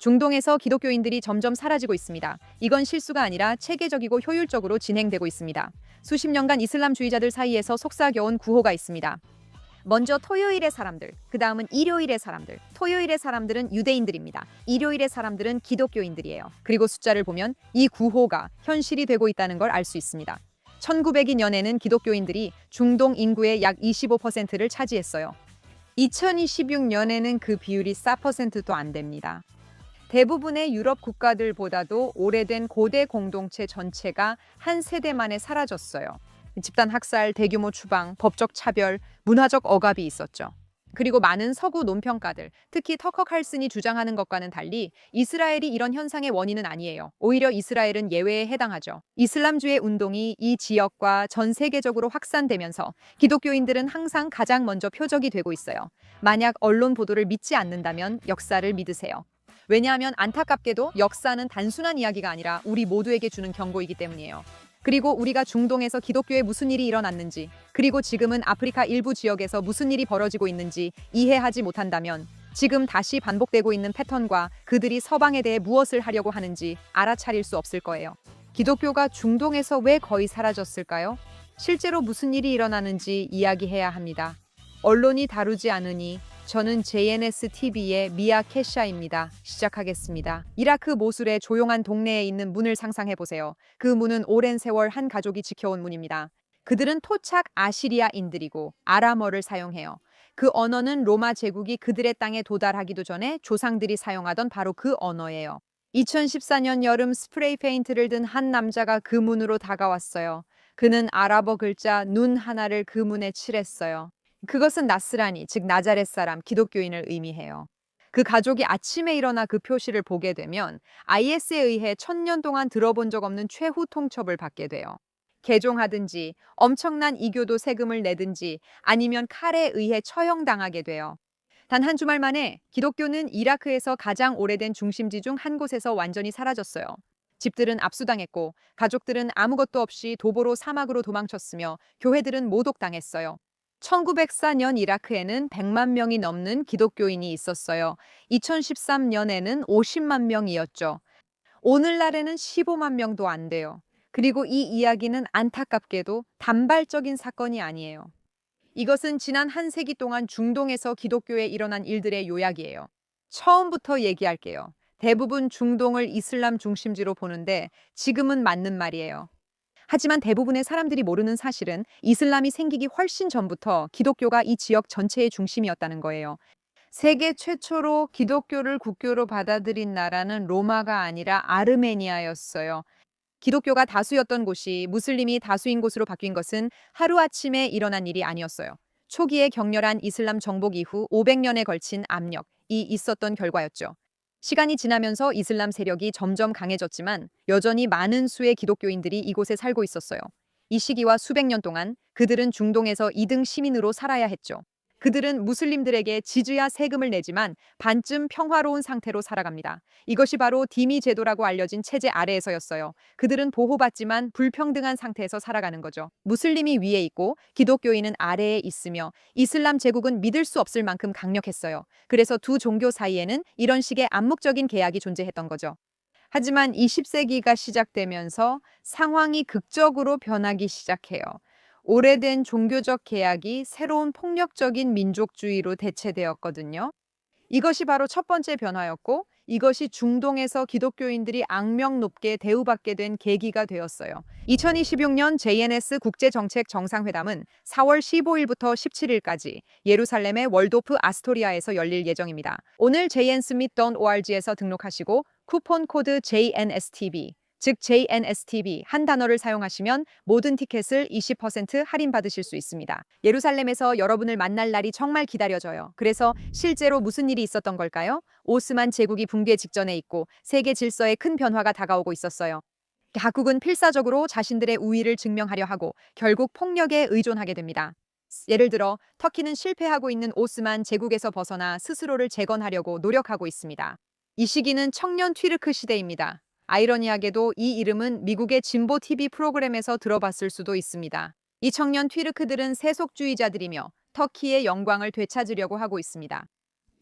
중동에서 기독교인들이 점점 사라지고 있습니다. 이건 실수가 아니라 체계적이고 효율적으로 진행되고 있습니다. 수십 년간 이슬람주의자들 사이에서 속삭여온 구호가 있습니다. 먼저 토요일의 사람들, 그 다음은 일요일의 사람들. 토요일의 사람들은 유대인들입니다. 일요일의 사람들은 기독교인들이에요. 그리고 숫자를 보면 이 구호가 현실이 되고 있다는 걸 알 수 있습니다. 1902년에는 기독교인들이 중동 인구의 약 25%를 차지했어요. 2026년에는 그 비율이 4%도 안 됩니다. 대부분의 유럽 국가들보다도 오래된 고대 공동체 전체가 한 세대 만에 사라졌어요. 집단 학살, 대규모 추방, 법적 차별, 문화적 억압이 있었죠. 그리고 많은 서구 논평가들, 특히 터커 칼슨이 주장하는 것과는 달리 이스라엘이 이런 현상의 원인은 아니에요. 오히려 이스라엘은 예외에 해당하죠. 이슬람주의 운동이 이 지역과 전 세계적으로 확산되면서 기독교인들은 항상 가장 먼저 표적이 되고 있어요. 만약 언론 보도를 믿지 않는다면 역사를 믿으세요. 왜냐하면 안타깝게도 역사는 단순한 이야기가 아니라 우리 모두에게 주는 경고이기 때문이에요. 그리고 우리가 중동에서 기독교에 무슨 일이 일어났는지, 그리고 지금은 아프리카 일부 지역에서 무슨 일이 벌어지고 있는지 이해하지 못한다면 지금 다시 반복되고 있는 패턴과 그들이 서방에 대해 무엇을 하려고 하는지 알아차릴 수 없을 거예요. 기독교가 중동에서 왜 거의 사라졌을까요? 실제로 무슨 일이 일어나는지 이야기해야 합니다. 언론이 다루지 않으니 저는 JNS-TV의 미아 캐샤입니다. 시작하겠습니다. 이라크 모술의 조용한 동네에 있는 문을 상상해보세요. 그 문은 오랜 세월 한 가족이 지켜온 문입니다. 그들은 토착 아시리아인들이고 아람어를 사용해요. 그 언어는 로마 제국이 그들의 땅에 도달하기도 전에 조상들이 사용하던 바로 그 언어예요. 2014년 여름 스프레이 페인트를 든 한 남자가 그 문으로 다가왔어요. 그는 아랍어 글자 눈 하나를 그 문에 칠했어요. 그것은 나스라니, 즉 나자렛 사람, 기독교인을 의미해요. 그 가족이 아침에 일어나 그 표시를 보게 되면 IS에 의해 1000년 동안 들어본 적 없는 최후 통첩을 받게 돼요. 개종하든지 엄청난 이교도 세금을 내든지 아니면 칼에 의해 처형당하게 돼요. 단 한 주말 만에 기독교는 이라크에서 가장 오래된 중심지 중 한 곳에서 완전히 사라졌어요. 집들은 압수당했고 가족들은 아무것도 없이 도보로 사막으로 도망쳤으며 교회들은 모독당했어요. 1904년 이라크에는 100만 명이 넘는 기독교인이 있었어요. 2013년에는 50만 명이었죠. 오늘날에는 15만 명도 안 돼요. 그리고 이 이야기는 안타깝게도 단발적인 사건이 아니에요. 이것은 지난 한 세기 동안 중동에서 기독교에 일어난 일들의 요약이에요. 처음부터 얘기할게요. 대부분 중동을 이슬람 중심지로 보는데 지금은 맞는 말이에요. 하지만 대부분의 사람들이 모르는 사실은 이슬람이 생기기 훨씬 전부터 기독교가 이 지역 전체의 중심이었다는 거예요. 세계 최초로 기독교를 국교로 받아들인 나라는 로마가 아니라 아르메니아였어요. 기독교가 다수였던 곳이 무슬림이 다수인 곳으로 바뀐 것은 하루아침에 일어난 일이 아니었어요. 초기에 격렬한 이슬람 정복 이후 500년에 걸친 압력이 있었던 결과였죠. 시간이 지나면서 이슬람 세력이 점점 강해졌지만 여전히 많은 수의 기독교인들이 이곳에 살고 있었어요. 이 시기와 수백 년 동안 그들은 중동에서 2등 시민으로 살아야 했죠. 그들은 무슬림들에게 지즈야 세금을 내지만 반쯤 평화로운 상태로 살아갑니다. 이것이 바로 디미 제도라고 알려진 체제 아래에서였어요. 그들은 보호받지만 불평등한 상태에서 살아가는 거죠. 무슬림이 위에 있고 기독교인은 아래에 있으며 이슬람 제국은 믿을 수 없을 만큼 강력했어요. 그래서 두 종교 사이에는 이런 식의 암묵적인 계약이 존재했던 거죠. 하지만 20세기가 시작되면서 상황이 극적으로 변하기 시작해요. 오래된 종교적 계약이 새로운 폭력적인 민족주의로 대체되었거든요. 이것이 바로 첫 번째 변화였고 이것이 중동에서 기독교인들이 악명 높게 대우받게 된 계기가 되었어요. 2026년 JNS 국제정책 정상회담은 4월 15일부터 17일까지 예루살렘의 월도프 아스토리아에서 열릴 예정입니다. 오늘 jnsmith.org에서 등록하시고 쿠폰 코드 JNSTV 즉 JNSTV 한 단어를 사용하시면 모든 티켓을 20% 할인받으실 수 있습니다. 예루살렘에서 여러분을 만날 날이 정말 기다려져요. 그래서 실제로 무슨 일이 있었던 걸까요? 오스만 제국이 붕괴 직전에 있고 세계 질서에 큰 변화가 다가오고 있었어요. 각국은 필사적으로 자신들의 우위를 증명하려 하고 결국 폭력에 의존하게 됩니다. 예를 들어 터키는 실패하고 있는 오스만 제국에서 벗어나 스스로를 재건하려고 노력하고 있습니다. 이 시기는 청년 튀르크 시대입니다. 아이러니하게도 이 이름은 미국의 진보 TV 프로그램에서 들어봤을 수도 있습니다. 이 청년 튀르크들은 세속주의자들이며 터키의 영광을 되찾으려고 하고 있습니다.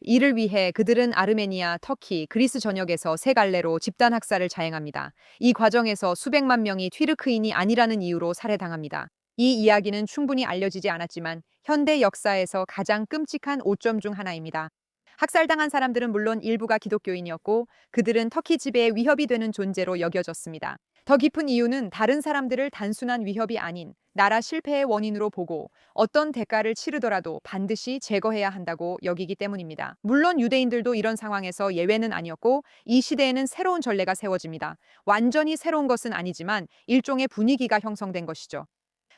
이를 위해 그들은 아르메니아, 터키, 그리스 전역에서 세 갈래로 집단 학살을 자행합니다. 이 과정에서 수백만 명이 튀르크인이 아니라는 이유로 살해당합니다. 이 이야기는 충분히 알려지지 않았지만 현대 역사에서 가장 끔찍한 오점 중 하나입니다. 학살당한 사람들은 물론 일부가 기독교인이었고 그들은 터키 지배에 위협이 되는 존재로 여겨졌습니다. 더 깊은 이유는 다른 사람들을 단순한 위협이 아닌 나라 실패의 원인으로 보고 어떤 대가를 치르더라도 반드시 제거해야 한다고 여기기 때문입니다. 물론 유대인들도 이런 상황에서 예외는 아니었고 이 시대에는 새로운 전례가 세워집니다. 완전히 새로운 것은 아니지만 일종의 분위기가 형성된 것이죠.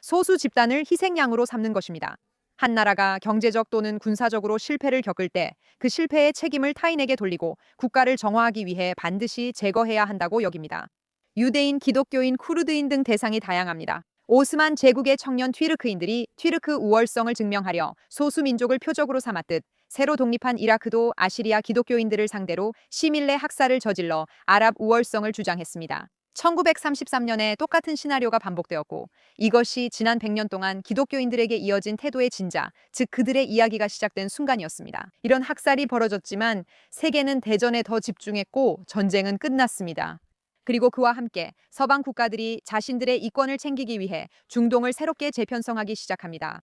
소수 집단을 희생양으로 삼는 것입니다. 한 나라가 경제적 또는 군사적으로 실패를 겪을 때 그 실패의 책임을 타인에게 돌리고 국가를 정화하기 위해 반드시 제거해야 한다고 여깁니다. 유대인, 기독교인, 쿠르드인 등 대상이 다양합니다. 오스만 제국의 청년 튀르크인들이 튀르크 우월성을 증명하려 소수민족을 표적으로 삼았듯 새로 독립한 이라크도 아시리아 기독교인들을 상대로 시밀레 학살을 저질러 아랍 우월성을 주장했습니다. 1933년에 똑같은 시나리오가 반복되었고 이것이 지난 100년 동안 기독교인들에게 이어진 태도의 진자, 즉 그들의 이야기가 시작된 순간이었습니다. 이런 학살이 벌어졌지만 세계는 대전에 더 집중했고 전쟁은 끝났습니다. 그리고 그와 함께 서방 국가들이 자신들의 이권을 챙기기 위해 중동을 새롭게 재편성하기 시작합니다.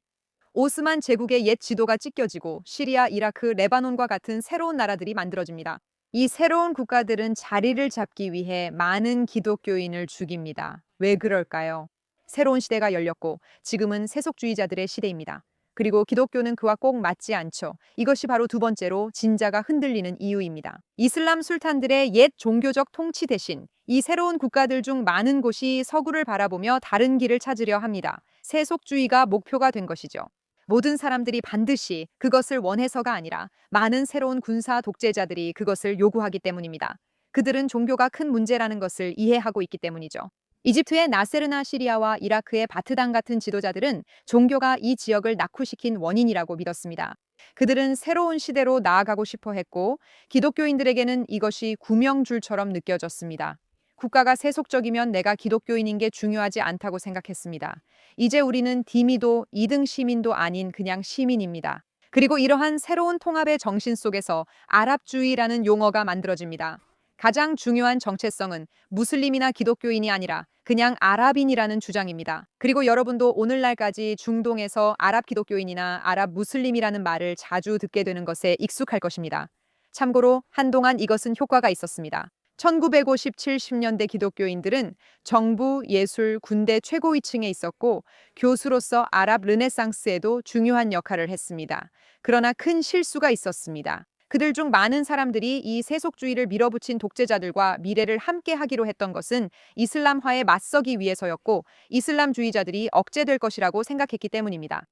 오스만 제국의 옛 지도가 찢겨지고 시리아, 이라크, 레바논과 같은 새로운 나라들이 만들어집니다. 이 새로운 국가들은 자리를 잡기 위해 많은 기독교인을 죽입니다. 왜 그럴까요? 새로운 시대가 열렸고 지금은 세속주의자들의 시대입니다. 그리고 기독교는 그와 꼭 맞지 않죠. 이것이 바로 두 번째로 진자가 흔들리는 이유입니다. 이슬람 술탄들의 옛 종교적 통치 대신 이 새로운 국가들 중 많은 곳이 서구를 바라보며 다른 길을 찾으려 합니다. 세속주의가 목표가 된 것이죠. 모든 사람들이 반드시 그것을 원해서가 아니라 많은 새로운 군사 독재자들이 그것을 요구하기 때문입니다. 그들은 종교가 큰 문제라는 것을 이해하고 있기 때문이죠. 이집트의 나세르나 시리아와 이라크의 바트당 같은 지도자들은 종교가 이 지역을 낙후시킨 원인이라고 믿었습니다. 그들은 새로운 시대로 나아가고 싶어 했고 기독교인들에게는 이것이 구명줄처럼 느껴졌습니다. 국가가 세속적이면 내가 기독교인인 게 중요하지 않다고 생각했습니다. 이제 우리는 디미도 2등 시민도 아닌 그냥 시민입니다. 그리고 이러한 새로운 통합의 정신 속에서 아랍주의라는 용어가 만들어집니다. 가장 중요한 정체성은 무슬림이나 기독교인이 아니라 그냥 아랍인이라는 주장입니다. 그리고 여러분도 오늘날까지 중동에서 아랍 기독교인이나 아랍 무슬림이라는 말을 자주 듣게 되는 것에 익숙할 것입니다. 참고로 한동안 이것은 효과가 있었습니다. 1950, 70년대 기독교인들은 정부, 예술, 군대 최고위층에 있었고 교수로서 아랍 르네상스에도 중요한 역할을 했습니다. 그러나 큰 실수가 있었습니다. 그들 중 많은 사람들이 이 세속주의를 밀어붙인 독재자들과 미래를 함께 하기로 했던 것은 이슬람화에 맞서기 위해서였고 이슬람주의자들이 억제될 것이라고 생각했기 때문입니다.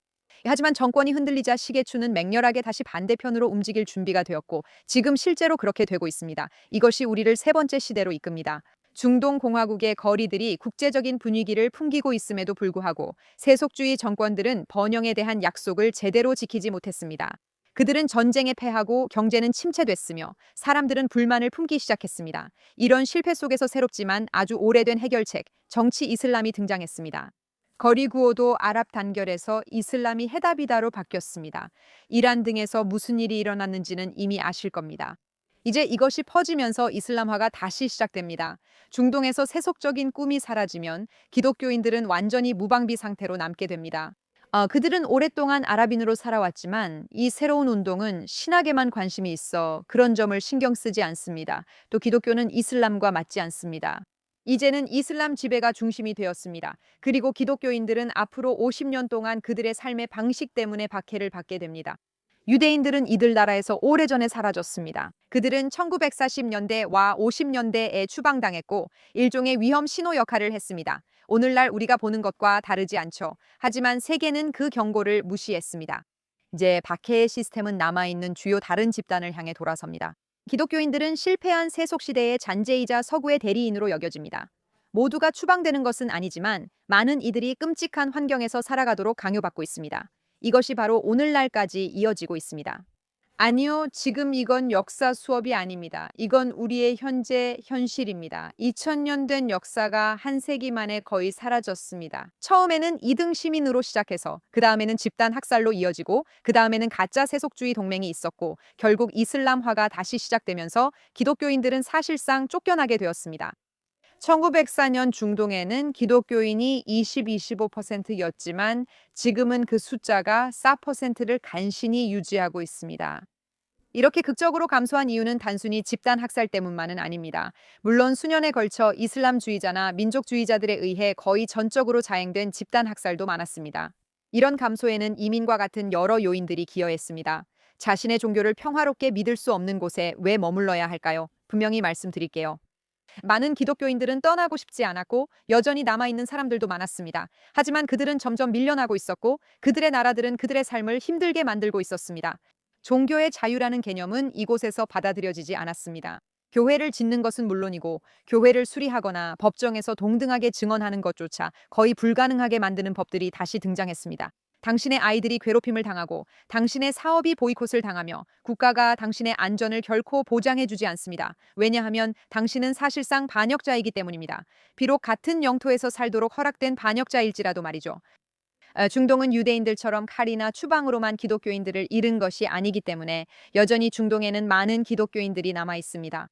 하지만 정권이 흔들리자 시계추는 맹렬하게 다시 반대편으로 움직일 준비가 되었고 지금 실제로 그렇게 되고 있습니다. 이것이 우리를 세 번째 시대로 이끕니다. 중동 공화국의 거리들이 국제적인 분위기를 풍기고 있음에도 불구하고 세속주의 정권들은 번영에 대한 약속을 제대로 지키지 못했습니다. 그들은 전쟁에 패하고 경제는 침체됐으며 사람들은 불만을 품기 시작했습니다. 이런 실패 속에서 새롭지만 아주 오래된 해결책, 정치 이슬람이 등장했습니다. 거리 구호도 아랍 단결에서 이슬람이 해답이다로 바뀌었습니다. 이란 등에서 무슨 일이 일어났는지는 이미 아실 겁니다. 이제 이것이 퍼지면서 이슬람화가 다시 시작됩니다. 중동에서 세속적인 꿈이 사라지면 기독교인들은 완전히 무방비 상태로 남게 됩니다. 그들은 오랫동안 아랍인으로 살아왔지만 이 새로운 운동은 신학에만 관심이 있어 그런 점을 신경 쓰지 않습니다. 또 기독교는 이슬람과 맞지 않습니다. 이제는 이슬람 지배가 중심이 되었습니다. 그리고 기독교인들은 앞으로 50년 동안 그들의 삶의 방식 때문에 박해를 받게 됩니다. 유대인들은 이들 나라에서 오래전에 사라졌습니다. 그들은 1940년대와 50년대에 추방당했고 일종의 위험 신호 역할을 했습니다. 오늘날 우리가 보는 것과 다르지 않죠. 하지만 세계는 그 경고를 무시했습니다. 이제 박해의 시스템은 남아있는 주요 다른 집단을 향해 돌아섭니다. 기독교인들은 실패한 세속시대의 잔재이자 서구의 대리인으로 여겨집니다. 모두가 추방되는 것은 아니지만 많은 이들이 끔찍한 환경에서 살아가도록 강요받고 있습니다. 이것이 바로 오늘날까지 이어지고 있습니다. 아니요, 지금 이건 역사 수업이 아닙니다. 이건 우리의 현재 현실입니다. 2000년 된 역사가 한 세기 만에 거의 사라졌습니다. 처음에는 2등 시민으로 시작해서 그 다음에는 집단 학살로 이어지고 그 다음에는 가짜 세속주의 동맹이 있었고 결국 이슬람화가 다시 시작되면서 기독교인들은 사실상 쫓겨나게 되었습니다. 1904년 중동에는 기독교인이 25%였지만 지금은 그 숫자가 4%를 간신히 유지하고 있습니다. 이렇게 극적으로 감소한 이유는 단순히 집단 학살 때문만은 아닙니다. 물론 수년에 걸쳐 이슬람주의자나 민족주의자들에 의해 거의 전적으로 자행된 집단 학살도 많았습니다. 이런 감소에는 이민과 같은 여러 요인들이 기여했습니다. 자신의 종교를 평화롭게 믿을 수 없는 곳에 왜 머물러야 할까요? 분명히 말씀드릴게요. 많은 기독교인들은 떠나고 싶지 않았고 여전히 남아있는 사람들도 많았습니다. 하지만 그들은 점점 밀려나고 있었고 그들의 나라들은 그들의 삶을 힘들게 만들고 있었습니다. 종교의 자유라는 개념은 이곳에서 받아들여지지 않았습니다. 교회를 짓는 것은 물론이고 교회를 수리하거나 법정에서 동등하게 증언하는 것조차 거의 불가능하게 만드는 법들이 다시 등장했습니다. 당신의 아이들이 괴롭힘을 당하고 당신의 사업이 보이콧을 당하며 국가가 당신의 안전을 결코 보장해주지 않습니다. 왜냐하면 당신은 사실상 반역자이기 때문입니다. 비록 같은 영토에서 살도록 허락된 반역자일지라도 말이죠. 중동은 유대인들처럼 칼이나 추방으로만 기독교인들을 잃은 것이 아니기 때문에 여전히 중동에는 많은 기독교인들이 남아 있습니다.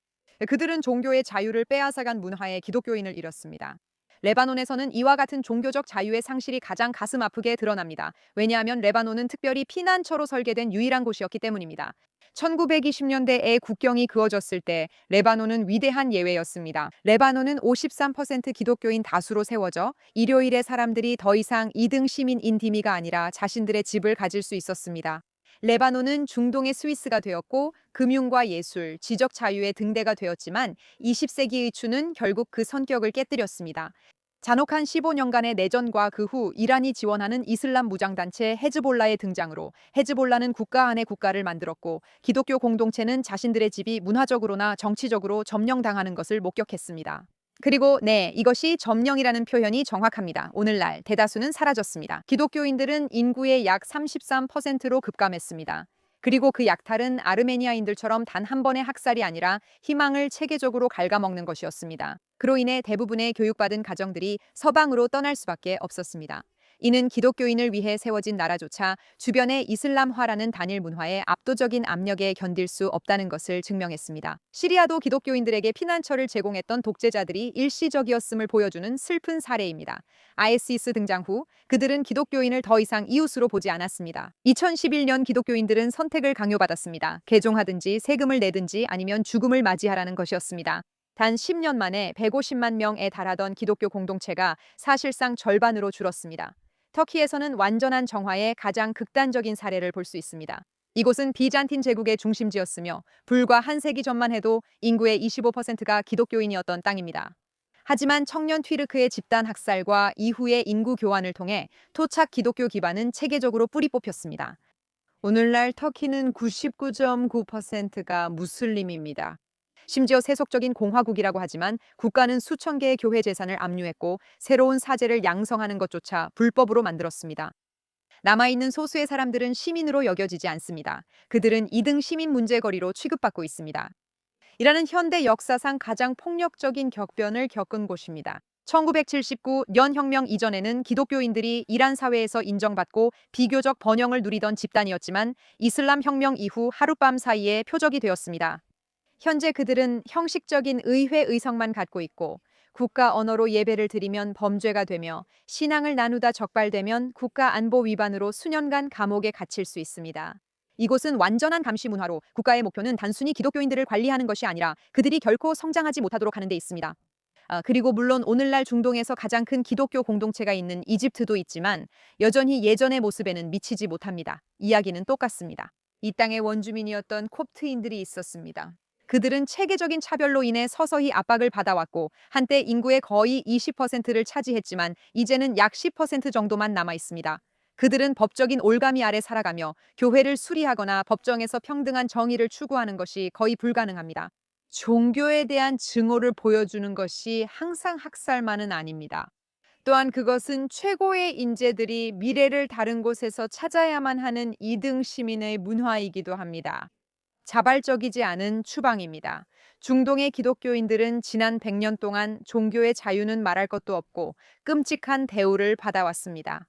그들은 종교의 자유를 빼앗아간 문화에 기독교인을 잃었습니다. 레바논에서는 이와 같은 종교적 자유의 상실이 가장 가슴 아프게 드러납니다. 왜냐하면 레바논은 특별히 피난처로 설계된 유일한 곳이었기 때문입니다. 1920년대에 국경이 그어졌을 때 레바논은 위대한 예외였습니다. 레바논은 53% 기독교인 다수로 세워져 일요일에 사람들이 더 이상 2등 시민인 디미가 아니라 자신들의 집을 가질 수 있었습니다. 레바논은 중동의 스위스가 되었고 금융과 예술, 지적 자유의 등대가 되었지만 20세기의 추는 결국 그 성격을 깨뜨렸습니다. 잔혹한 15년간의 내전과 그 후 이란이 지원하는 이슬람 무장단체 헤즈볼라의 등장으로 헤즈볼라는 국가 안에 국가를 만들었고 기독교 공동체는 자신들의 집이 문화적으로나 정치적으로 점령당하는 것을 목격했습니다. 그리고 네, 이것이 점령이라는 표현이 정확합니다. 오늘날 대다수는 사라졌습니다. 기독교인들은 인구의 약 33%로 급감했습니다. 그리고 그 약탈은 아르메니아인들처럼 단 한 번의 학살이 아니라 희망을 체계적으로 갉아먹는 것이었습니다. 그로 인해 대부분의 교육받은 가정들이 서방으로 떠날 수밖에 없었습니다. 이는 기독교인을 위해 세워진 나라조차 주변의 이슬람화라는 단일 문화의 압도적인 압력에 견딜 수 없다는 것을 증명했습니다. 시리아도 기독교인들에게 피난처를 제공했던 독재자들이 일시적이었음을 보여주는 슬픈 사례입니다. ISIS 등장 후 그들은 기독교인을 더 이상 이웃으로 보지 않았습니다. 2011년 기독교인들은 선택을 강요받았습니다. 개종하든지 세금을 내든지 아니면 죽음을 맞이하라는 것이었습니다. 단 10년 만에 150만 명에 달하던 기독교 공동체가 사실상 절반으로 줄었습니다. 터키에서는 완전한 정화의 가장 극단적인 사례를 볼 수 있습니다. 이곳은 비잔틴 제국의 중심지였으며 불과 한 세기 전만 해도 인구의 25%가 기독교인이었던 땅입니다. 하지만 청년 튀르크의 집단 학살과 이후의 인구 교환을 통해 토착 기독교 기반은 체계적으로 뿌리 뽑혔습니다. 오늘날 터키는 99.9%가 무슬림입니다. 심지어 세속적인 공화국이라고 하지만 국가는 수천 개의 교회 재산을 압류했고 새로운 사제를 양성하는 것조차 불법으로 만들었습니다. 남아있는 소수의 사람들은 시민으로 여겨지지 않습니다. 그들은 2등 시민 문제거리로 취급받고 있습니다. 이라는 현대 역사상 가장 폭력적인 격변을 겪은 곳입니다. 1979년 혁명 이전에는 기독교인들이 이란 사회에서 인정받고 비교적 번영을 누리던 집단이었지만 이슬람 혁명 이후 하룻밤 사이에 표적이 되었습니다. 현재 그들은 형식적인 의회 의석만 갖고 있고 국가 언어로 예배를 드리면 범죄가 되며 신앙을 나누다 적발되면 국가 안보 위반으로 수년간 감옥에 갇힐 수 있습니다. 이곳은 완전한 감시 문화로 국가의 목표는 단순히 기독교인들을 관리하는 것이 아니라 그들이 결코 성장하지 못하도록 하는 데 있습니다. 그리고 물론 오늘날 중동에서 가장 큰 기독교 공동체가 있는 이집트도 있지만 여전히 예전의 모습에는 미치지 못합니다. 이야기는 똑같습니다. 이 땅의 원주민이었던 콥트인들이 있었습니다. 그들은 체계적인 차별로 인해 서서히 압박을 받아왔고 한때 인구의 거의 20%를 차지했지만 이제는 약 10% 정도만 남아 있습니다. 그들은 법적인 올가미 아래 살아가며 교회를 수리하거나 법정에서 평등한 정의를 추구하는 것이 거의 불가능합니다. 종교에 대한 증오를 보여주는 것이 항상 학살만은 아닙니다. 또한 그것은 최고의 인재들이 미래를 다른 곳에서 찾아야만 하는 2등 시민의 문화이기도 합니다. 자발적이지 않은 추방입니다. 중동의 기독교인들은 지난 100년 동안 종교의 자유는 말할 것도 없고 끔찍한 대우를 받아왔습니다.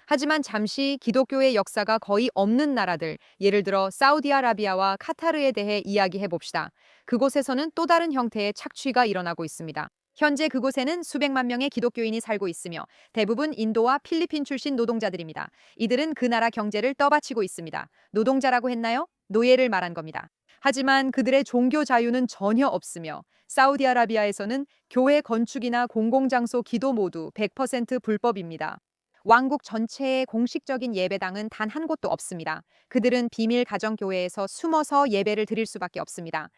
하지만 잠시 기독교의 역사가 거의 없는 나라들, 예를 들어 사우디아라비아와 카타르에 대해 이야기해 봅시다. 그곳에서는 또 다른 형태의 착취가 일어나고 있습니다. 현재 그곳에는 수백만 명의 기독교인이 살고 있으며 대부분 인도와 필리핀 출신 노동자들입니다. 이들은 그 나라 경제를 떠받치고 있습니다. 노동자라고 했나요? 노예를 말한 겁니다. 하지만 그들의 종교 자유는 전혀 없으며 사우디아라비아에서는 교회 건축이나 공공장소 기도 모두 100% 불법입니다. 왕국 전체의 공식적인 예배당은 단 한 곳도 없습니다. 그들은 비밀 가정교회에서 숨어서 예배를 드릴 수밖에 없습니다.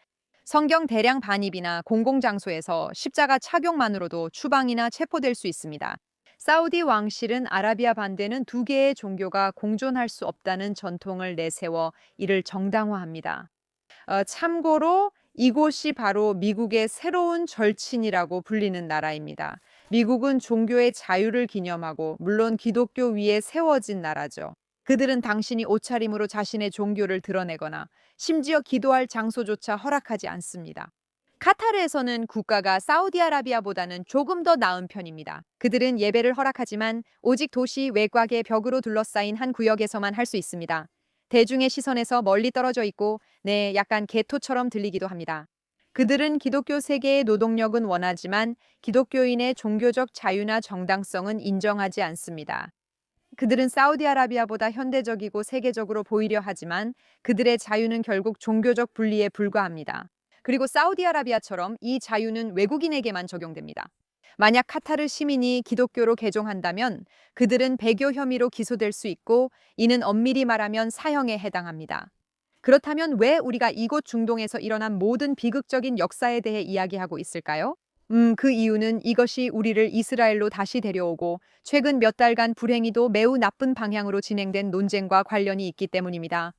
성경 대량 반입이나 공공장소에서 십자가 착용만으로도 추방이나 체포될 수 있습니다. 사우디 왕실은 아라비아 반대는 두 개의 종교가 공존할 수 없다는 전통을 내세워 이를 정당화합니다. 참고로 이곳이 바로 미국의 새로운 절친이라고 불리는 나라입니다. 미국은 종교의 자유를 기념하고 물론 기독교 위에 세워진 나라죠. 그들은 당신이 옷차림으로 자신의 종교를 드러내거나 심지어 기도할 장소조차 허락하지 않습니다. 카타르에서는 국가가 사우디아라비아보다는 조금 더 나은 편입니다. 그들은 예배를 허락하지만 오직 도시 외곽의 벽으로 둘러싸인 한 구역에서만 할 수 있습니다. 대중의 시선에서 멀리 떨어져 있고 약간 게토처럼 들리기도 합니다. 그들은 기독교 세계의 노동력은 원하지만 기독교인의 종교적 자유나 정당성은 인정하지 않습니다. 그들은 사우디아라비아보다 현대적이고 세계적으로 보이려 하지만 그들의 자유는 결국 종교적 분리에 불과합니다. 그리고 사우디아라비아처럼 이 자유는 외국인에게만 적용됩니다. 만약 카타르 시민이 기독교로 개종한다면 그들은 배교 혐의로 기소될 수 있고 이는 엄밀히 말하면 사형에 해당합니다. 그렇다면 왜 우리가 이곳 중동에서 일어난 모든 비극적인 역사에 대해 이야기하고 있을까요? 그 이유는 이것이 우리를 이스라엘로 다시 데려오고 최근 몇 달간 불행히도 매우 나쁜 방향으로 진행된 논쟁과 관련이 있기 때문입니다.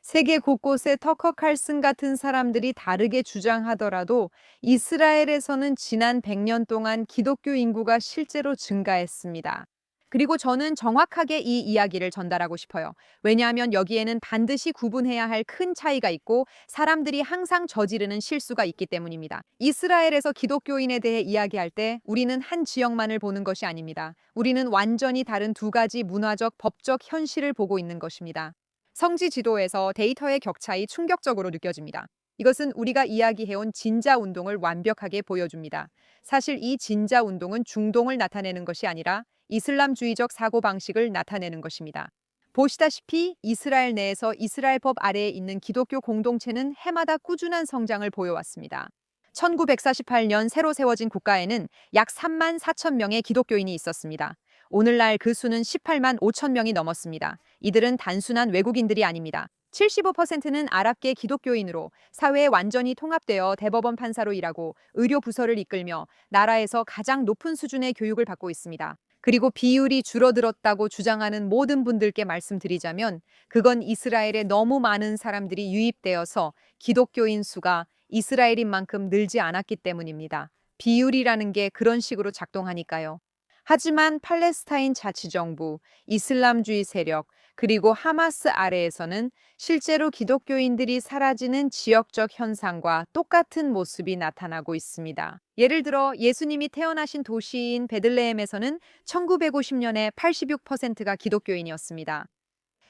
세계 곳곳에 터커 칼슨 같은 사람들이 다르게 주장하더라도 이스라엘에서는 지난 100년 동안 기독교 인구가 실제로 증가했습니다. 그리고 저는 정확하게 이 이야기를 전달하고 싶어요. 왜냐하면 여기에는 반드시 구분해야 할 큰 차이가 있고 사람들이 항상 저지르는 실수가 있기 때문입니다. 이스라엘에서 기독교인에 대해 이야기할 때 우리는 한 지역만을 보는 것이 아닙니다. 우리는 완전히 다른 두 가지 문화적, 법적 현실을 보고 있는 것입니다. 성지 지도에서 데이터의 격차이 충격적으로 느껴집니다. 이것은 우리가 이야기해온 진자 운동을 완벽하게 보여줍니다. 사실 이 진자 운동은 중동을 나타내는 것이 아니라 이슬람주의적 사고방식을 나타내는 것입니다. 보시다시피 이스라엘 내에서 이스라엘법 아래에 있는 기독교 공동체는 해마다 꾸준한 성장을 보여왔습니다. 1948년 새로 세워진 국가에는 약 3만 4천 명의 기독교인이 있었습니다. 오늘날 그 수는 18만 5천 명이 넘었습니다. 이들은 단순한 외국인들이 아닙니다. 75%는 아랍계 기독교인으로 사회에 완전히 통합되어 대법원 판사로 일하고 의료 부서를 이끌며 나라에서 가장 높은 수준의 교육을 받고 있습니다. 그리고 비율이 줄어들었다고 주장하는 모든 분들께 말씀드리자면 그건 이스라엘에 너무 많은 사람들이 유입되어서 기독교인 수가 이스라엘인 만큼 늘지 않았기 때문입니다. 비율이라는 게 그런 식으로 작동하니까요. 하지만 팔레스타인 자치정부, 이슬람주의 세력, 그리고 하마스 아래에서는 실제로 기독교인들이 사라지는 지역적 현상과 똑같은 모습이 나타나고 있습니다. 예를 들어 예수님이 태어나신 도시인 베들레헴에서는 1950년에 86%가 기독교인이었습니다.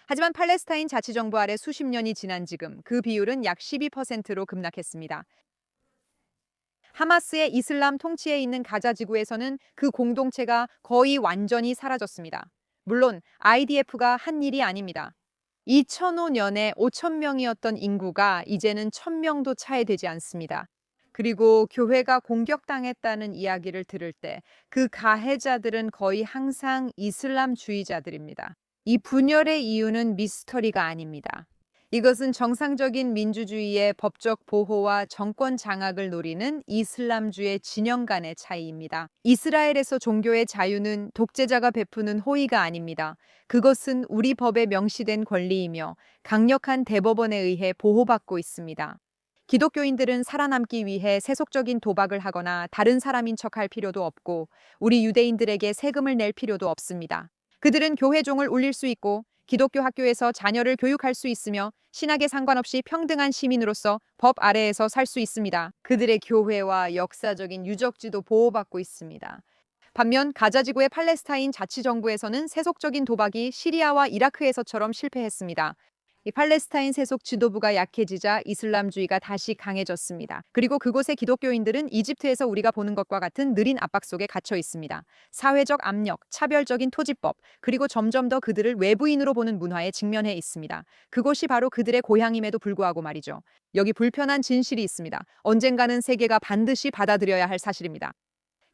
하지만 팔레스타인 자치정부 아래 수십 년이 지난 지금 그 비율은 약 12%로 급락했습니다. 하마스의 이슬람 통치에 있는 가자 지구에서는 그 공동체가 거의 완전히 사라졌습니다. 물론 IDF가 한 일이 아닙니다. 2005년에 5천 명이었던 인구가 이제는 1,000명도 차이 되지 않습니다. 그리고 교회가 공격당했다는 이야기를 들을 때 그 가해자들은 거의 항상 이슬람주의자들입니다. 이 분열의 이유는 미스터리가 아닙니다. 이것은 정상적인 민주주의의 법적 보호와 정권 장악을 노리는 이슬람주의 진영 간의 차이입니다. 이스라엘에서 종교의 자유는 독재자가 베푸는 호의가 아닙니다. 그것은 우리 법에 명시된 권리이며 강력한 대법원에 의해 보호받고 있습니다. 기독교인들은 살아남기 위해 세속적인 도박을 하거나 다른 사람인 척할 필요도 없고 우리 유대인들에게 세금을 낼 필요도 없습니다. 그들은 교회 종을 울릴 수 있고 기독교 학교에서 자녀를 교육할 수 있으며 신학에 상관없이 평등한 시민으로서 법 아래에서 살 수 있습니다. 그들의 교회와 역사적인 유적지도 보호받고 있습니다. 반면 가자 지구의 팔레스타인 자치정부에서는 세속적인 도박이 시리아와 이라크에서처럼 실패했습니다. 이 팔레스타인 세속 지도부가 약해지자 이슬람주의가 다시 강해졌습니다. 그리고 그곳의 기독교인들은 이집트에서 우리가 보는 것과 같은 느린 압박 속에 갇혀 있습니다. 사회적 압력, 차별적인 토지법, 그리고 점점 더 그들을 외부인으로 보는 문화에 직면해 있습니다. 그곳이 바로 그들의 고향임에도 불구하고 말이죠. 여기 불편한 진실이 있습니다. 언젠가는 세계가 반드시 받아들여야 할 사실입니다.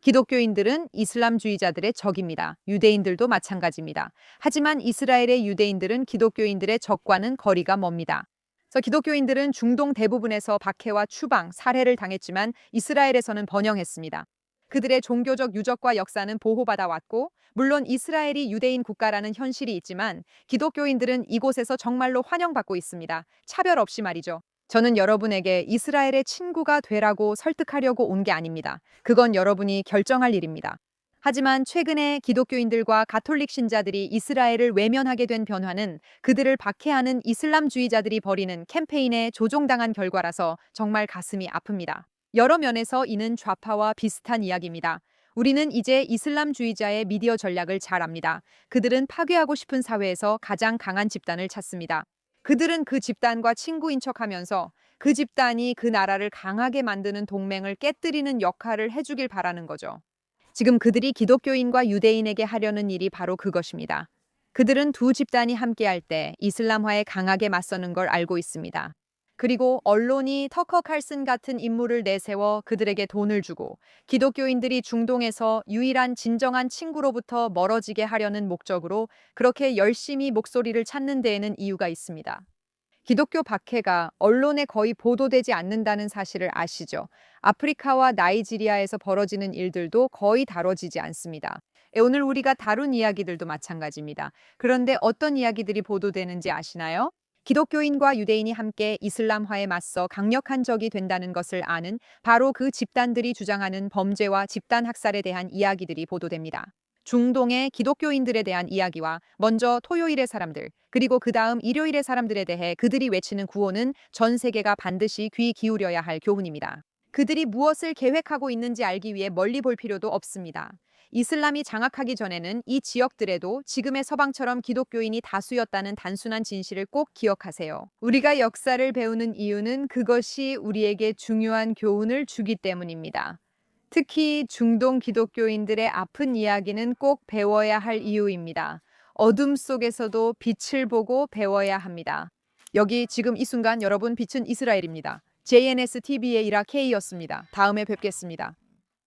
기독교인들은 이슬람주의자들의 적입니다. 유대인들도 마찬가지입니다. 하지만 이스라엘의 유대인들은 기독교인들의 적과는 거리가 멉니다. 그래서 기독교인들은 중동 대부분에서 박해와 추방, 살해를 당했지만 이스라엘에서는 번영했습니다. 그들의 종교적 유적과 역사는 보호받아 왔고, 물론 이스라엘이 유대인 국가라는 현실이 있지만 기독교인들은 이곳에서 정말로 환영받고 있습니다. 차별 없이 말이죠. 저는 여러분에게 이스라엘의 친구가 되라고 설득하려고 온 게 아닙니다. 그건 여러분이 결정할 일입니다. 하지만 최근에 기독교인들과 가톨릭 신자들이 이스라엘을 외면하게 된 변화는 그들을 박해하는 이슬람주의자들이 벌이는 캠페인에 조종당한 결과라서 정말 가슴이 아픕니다. 여러 면에서 이는 좌파와 비슷한 이야기입니다. 우리는 이제 이슬람주의자의 미디어 전략을 잘 압니다. 그들은 파괴하고 싶은 사회에서 가장 강한 집단을 찾습니다. 그들은 그 집단과 친구인 척하면서 그 집단이 그 나라를 강하게 만드는 동맹을 깨뜨리는 역할을 해주길 바라는 거죠. 지금 그들이 기독교인과 유대인에게 하려는 일이 바로 그것입니다. 그들은 두 집단이 함께할 때 이슬람화에 강하게 맞서는 걸 알고 있습니다. 그리고 언론이 터커 칼슨 같은 인물을 내세워 그들에게 돈을 주고 기독교인들이 중동에서 유일한 진정한 친구로부터 멀어지게 하려는 목적으로 그렇게 열심히 목소리를 찾는 데에는 이유가 있습니다. 기독교 박해가 언론에 거의 보도되지 않는다는 사실을 아시죠? 아프리카와 나이지리아에서 벌어지는 일들도 거의 다뤄지지 않습니다. 오늘 우리가 다룬 이야기들도 마찬가지입니다. 그런데 어떤 이야기들이 보도되는지 아시나요? 기독교인과 유대인이 함께 이슬람화에 맞서 강력한 적이 된다는 것을 아는 바로 그 집단들이 주장하는 범죄와 집단 학살에 대한 이야기들이 보도됩니다. 중동의 기독교인들에 대한 이야기와 먼저 토요일의 사람들, 그리고 그 다음 일요일의 사람들에 대해 그들이 외치는 구호는 전 세계가 반드시 귀 기울여야 할 교훈입니다. 그들이 무엇을 계획하고 있는지 알기 위해 멀리 볼 필요도 없습니다. 이슬람이 장악하기 전에는 이 지역들에도 지금의 서방처럼 기독교인이 다수였다는 단순한 진실을 꼭 기억하세요. 우리가 역사를 배우는 이유는 그것이 우리에게 중요한 교훈을 주기 때문입니다. 특히 중동 기독교인들의 아픈 이야기는 꼭 배워야 할 이유입니다. 어둠 속에서도 빛을 보고 배워야 합니다. 여기 지금 이 순간 여러분 빛은 이스라엘입니다. JNS TV의 이라 K였습니다. 다음에 뵙겠습니다.